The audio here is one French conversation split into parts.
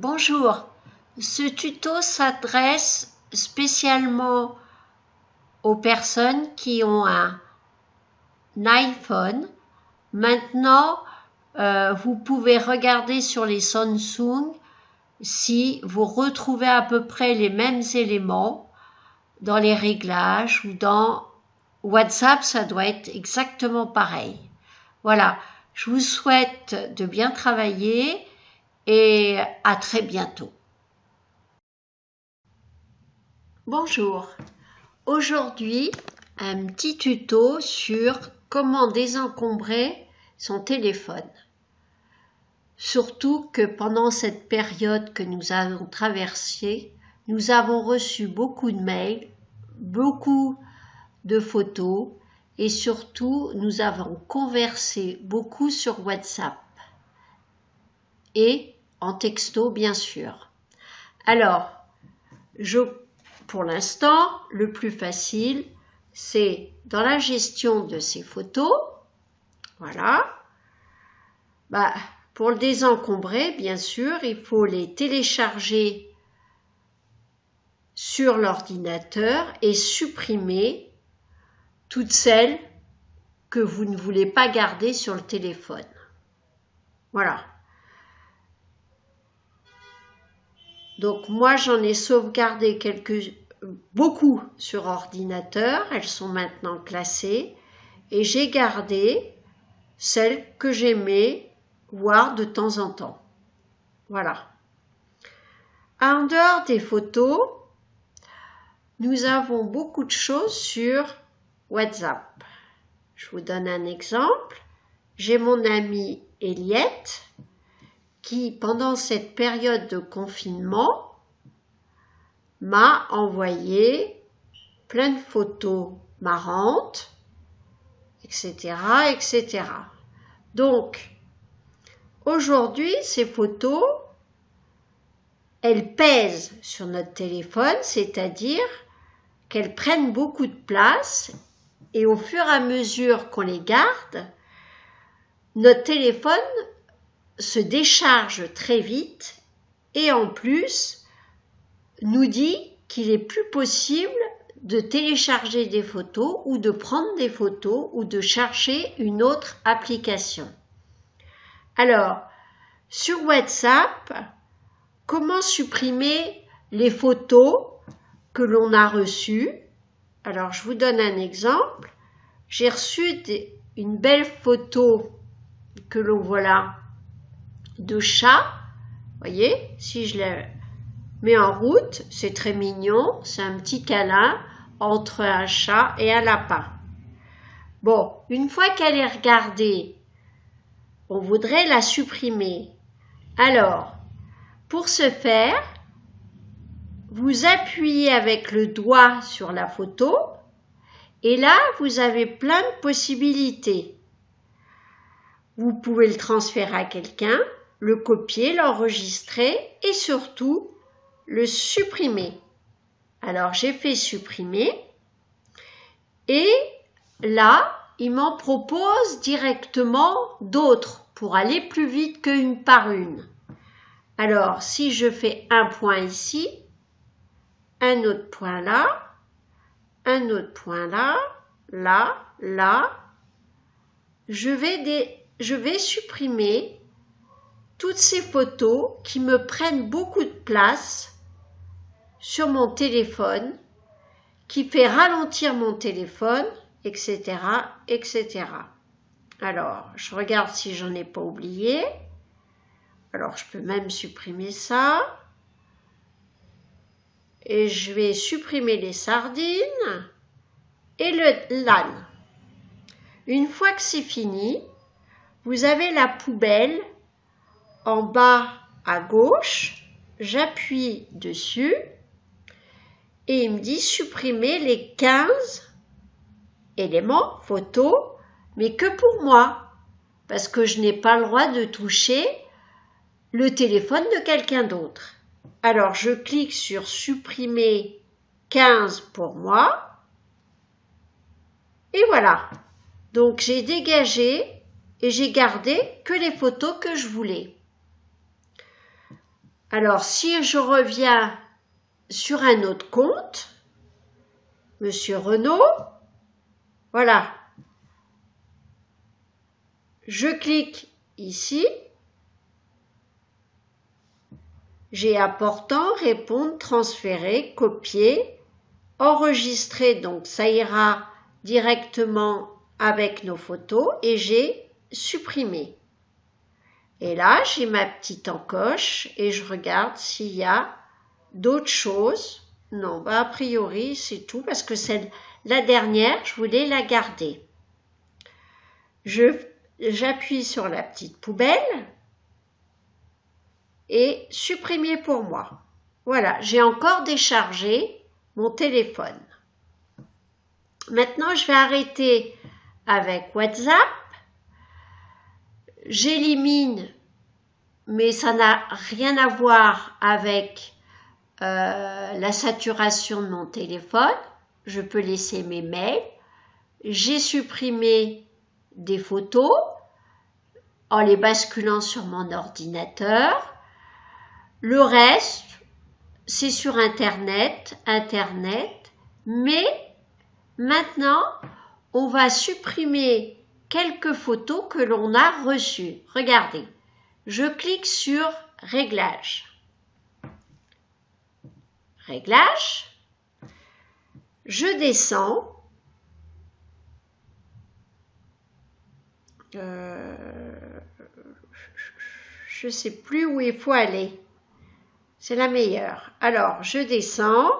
Bonjour, ce tuto s'adresse spécialement aux personnes qui ont un iPhone. Maintenant, vous pouvez regarder sur les Samsung si vous retrouvez à peu près les mêmes éléments dans les réglages ou dans WhatsApp, ça doit être exactement pareil. Voilà, je vous souhaite de bien travailler et à très bientôt. Bonjour, aujourd'hui un petit tuto sur comment désencombrer son téléphone. Surtout que pendant cette période que nous avons traversée, nous avons reçu beaucoup de mails, beaucoup de photos et surtout nous avons conversé beaucoup sur WhatsApp et en texto bien sûr. Alors, pour l'instant, le plus facile, c'est dans la gestion de ces photos. Voilà. Pour le désencombrer, bien sûr, il faut les télécharger sur l'ordinateur et supprimer toutes celles que vous ne voulez pas garder sur le téléphone. Voilà. Donc moi j'en ai sauvegardé beaucoup sur ordinateur, elles sont maintenant classées et j'ai gardé celles que j'aimais voir de temps en temps. Voilà. En dehors des photos, nous avons beaucoup de choses sur WhatsApp. Je vous donne un exemple. J'ai mon amie Eliette qui, pendant cette période de confinement, m'a envoyé plein de photos marrantes, etc., etc. Donc, aujourd'hui, ces photos, elles pèsent sur notre téléphone, c'est-à-dire qu'elles prennent beaucoup de place et au fur et à mesure qu'on les garde, notre téléphone se décharge très vite et en plus nous dit qu'il est plus possible de télécharger des photos ou de prendre des photos ou de chercher une autre application. Alors, sur WhatsApp, comment supprimer les photos que l'on a reçues? Alors, je vous donne un exemple. J'ai reçu une belle photo que l'on voit là de chat. Vous voyez, si je la mets en route, c'est très mignon, c'est un petit câlin entre un chat et un lapin. Bon, une fois qu'elle est regardée, on voudrait la supprimer. Alors, pour ce faire, vous appuyez avec le doigt sur la photo et là, vous avez plein de possibilités. Vous pouvez le transférer à quelqu'un, le copier, l'enregistrer et surtout le supprimer. Alors j'ai fait supprimer et là il m'en propose directement d'autres pour aller plus vite qu'une par une. Alors si je fais un point ici, un autre point là, un autre point là, là, je vais supprimer toutes ces photos qui me prennent beaucoup de place sur mon téléphone, qui fait ralentir mon téléphone, etc., etc. Alors, je regarde si j'en ai pas oublié. Alors, je peux même supprimer ça. Et je vais supprimer les sardines et l'âne. Une fois que c'est fini, vous avez la poubelle en bas à gauche. J'appuie dessus et il me dit supprimer les 15 éléments photos, mais que pour moi, parce que je n'ai pas le droit de toucher le téléphone de quelqu'un d'autre. Alors je clique sur supprimer 15 pour moi et voilà. Donc j'ai dégagé et j'ai gardé que les photos que je voulais. Alors, si je reviens sur un autre compte, Monsieur Renaud, voilà, je clique ici, j'ai important, répondre, transférer, copier, enregistrer, donc ça ira directement avec nos photos et j'ai supprimé. Et là, j'ai ma petite encoche et je regarde s'il y a d'autres choses. Non, a priori, c'est tout parce que c'est la dernière, je voulais la garder. J'appuie sur la petite poubelle et supprimer pour moi. Voilà, j'ai encore déchargé mon téléphone. Maintenant, je vais arrêter avec WhatsApp. J'élimine, mais ça n'a rien à voir avec la saturation de mon téléphone. Je peux laisser mes mails. J'ai supprimé des photos en les basculant sur mon ordinateur. Le reste, c'est sur Internet, mais maintenant, on va supprimer quelques photos que l'on a reçues. Regardez, je clique sur Réglages. Réglages, je descends. Je ne sais plus où il faut aller. C'est la meilleure. Alors, je descends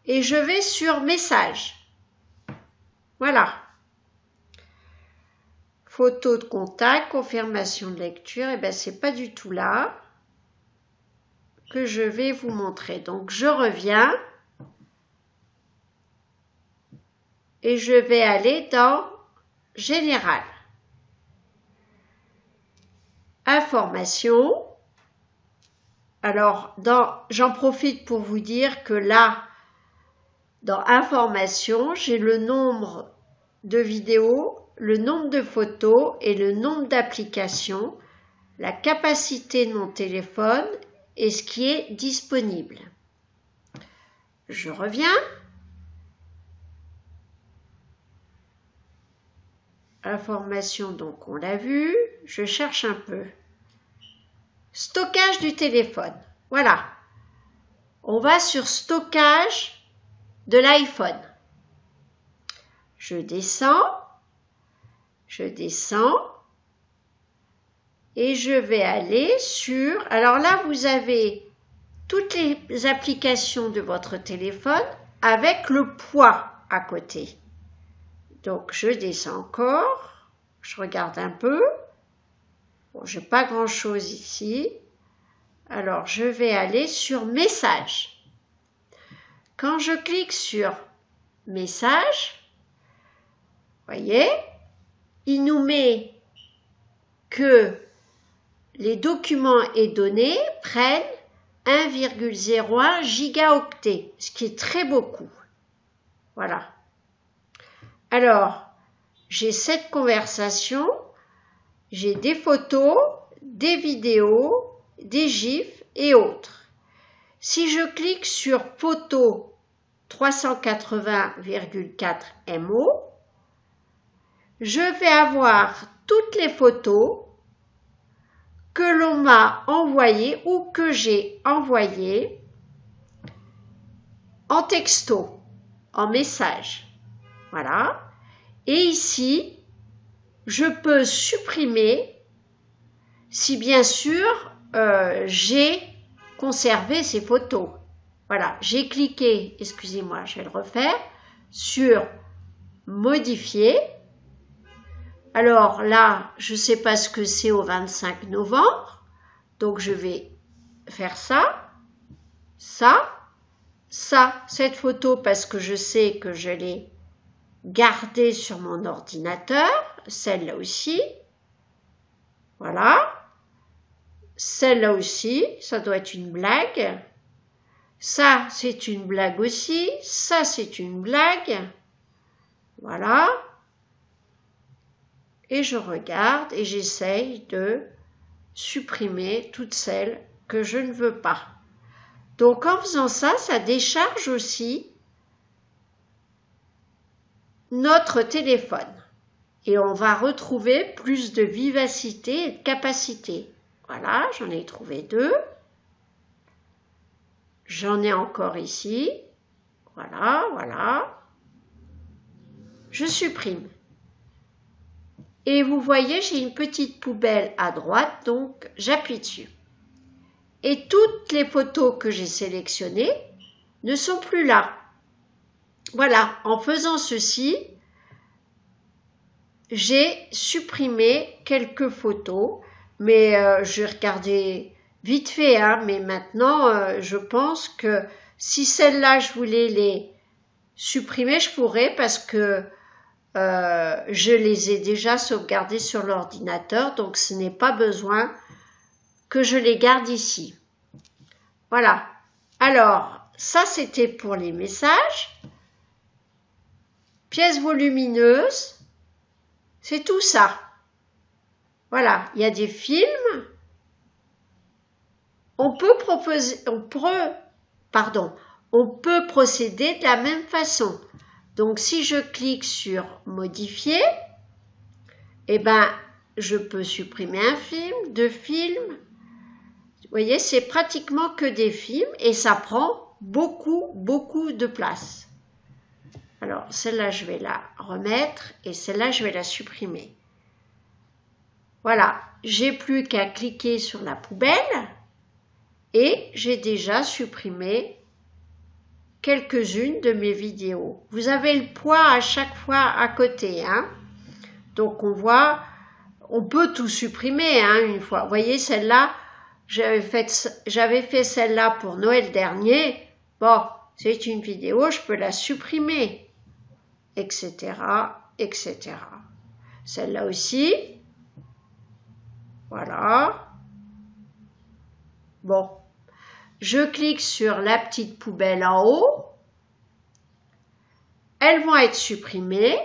et je vais sur Messages. Voilà. Photo de contact, confirmation de lecture. Eh bien, c'est pas du tout là que je vais vous montrer. Donc, je reviens et je vais aller dans Général. Information. Alors, j'en profite pour vous dire que là, dans Information, j'ai le nombre de vidéos, le nombre de photos et le nombre d'applications, la capacité de mon téléphone et ce qui est disponible. Je reviens. Information, donc on l'a vu. Je cherche un peu. Stockage du téléphone. Voilà. On va sur stockage de l'iPhone. Je descends et je vais aller sur... Alors là, vous avez toutes les applications de votre téléphone avec le poids à côté. Donc, je descends encore, je regarde un peu. Bon, je n'ai pas grand-chose ici. Alors, je vais aller sur Messages. Quand je clique sur Messages, voyez, il nous met que les documents et données prennent 1,01 gigaoctet, ce qui est très beaucoup. Voilà. Alors, j'ai cette conversation, j'ai des photos, des vidéos, des gifs et autres. Si je clique sur photo 380,4 MO, je vais avoir toutes les photos que l'on m'a envoyées ou que j'ai envoyées en texto, en message. Voilà. Et ici, je peux supprimer si bien sûr j'ai conservé ces photos. Voilà, j'ai cliqué, excusez-moi, je vais le refaire, sur modifier. Alors là, je ne sais pas ce que c'est au 25 novembre, donc je vais faire ça, cette photo parce que je sais que je l'ai gardée sur mon ordinateur, celle-là aussi, voilà, celle-là aussi, ça doit être une blague, ça c'est une blague aussi, ça c'est une blague, voilà, et je regarde et j'essaye de supprimer toutes celles que je ne veux pas. Donc en faisant ça, ça décharge aussi notre téléphone. Et on va retrouver plus de vivacité et de capacité. Voilà, j'en ai trouvé 2. J'en ai encore ici. Voilà, voilà. Je supprime. Et vous voyez, j'ai une petite poubelle à droite, donc j'appuie dessus. Et toutes les photos que j'ai sélectionnées ne sont plus là. Voilà, en faisant ceci, j'ai supprimé quelques photos, mais j'ai regardé vite fait, hein, mais maintenant, je pense que si celles-là, je voulais les supprimer, je pourrais parce que je les ai déjà sauvegardées sur l'ordinateur, donc ce n'est pas besoin que je les garde ici. Voilà. Alors, ça c'était pour les messages. Pièces volumineuses, c'est tout ça. Voilà, il y a des films. On peut procéder de la même façon. Donc, si je clique sur modifier, eh ben, je peux supprimer un film, 2 films. Vous voyez, c'est pratiquement que des films et ça prend beaucoup de place. Alors, celle-là, je vais la remettre et celle-là, je vais la supprimer. Voilà, j'ai plus qu'à cliquer sur la poubelle et j'ai déjà supprimé quelques-unes de mes vidéos. Vous avez le poids à chaque fois à côté, hein. Donc, on voit, on peut tout supprimer, hein, une fois. Vous voyez, celle-là, j'avais fait celle-là pour Noël dernier. Bon, c'est une vidéo, je peux la supprimer, etc., etc. Celle-là aussi. Voilà. Bon. Je clique sur la petite poubelle en haut. Elles vont être supprimées.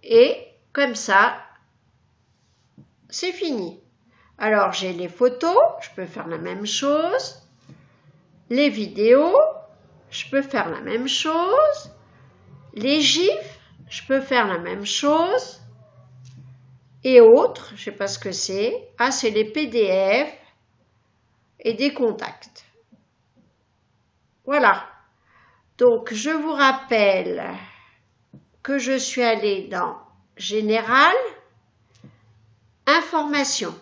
Et comme ça, c'est fini. Alors, j'ai les photos, je peux faire la même chose. Les vidéos, je peux faire la même chose. Les gifs, je peux faire la même chose. Et autres, je ne sais pas ce que c'est. Ah, c'est les PDF et des contacts. Voilà. Donc, je vous rappelle que je suis allée dans Général, Information.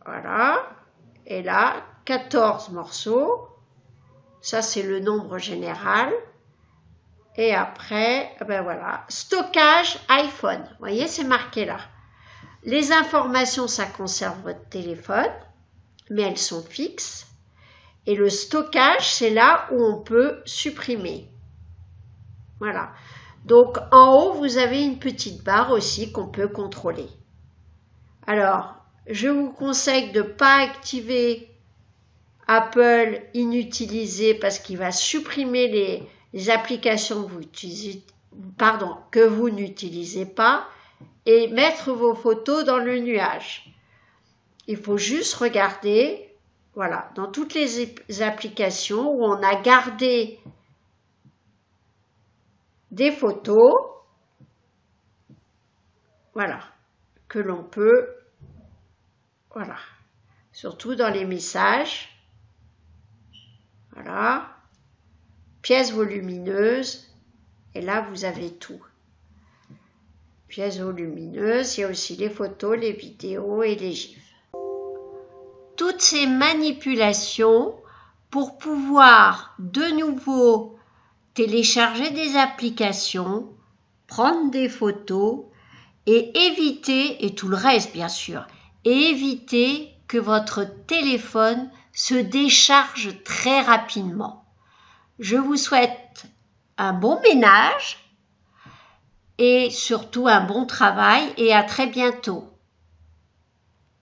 Voilà. Et là, 14 morceaux. Ça, c'est le nombre général. Et après, ben voilà, stockage iPhone. Vous voyez, c'est marqué là. Les informations, ça conserve votre téléphone, mais elles sont fixes. Et le stockage, c'est là où on peut supprimer. Voilà. Donc, en haut, vous avez une petite barre aussi qu'on peut contrôler. Alors, je vous conseille de ne pas activer Apple inutilisé parce qu'il va supprimer les applications que vous n'utilisez pas et mettre vos photos dans le nuage. Il faut juste regarder, voilà, dans toutes les applications où on a gardé des photos, voilà, que l'on peut, voilà, surtout dans les messages, voilà, pièces volumineuses, et là vous avez tout. Pièces volumineuses, il y a aussi les photos, les vidéos et les gifs. Toutes ces manipulations pour pouvoir de nouveau télécharger des applications, prendre des photos et éviter, et tout le reste bien sûr, et éviter que votre téléphone se décharge très rapidement. Je vous souhaite un bon ménage et surtout un bon travail et à très bientôt.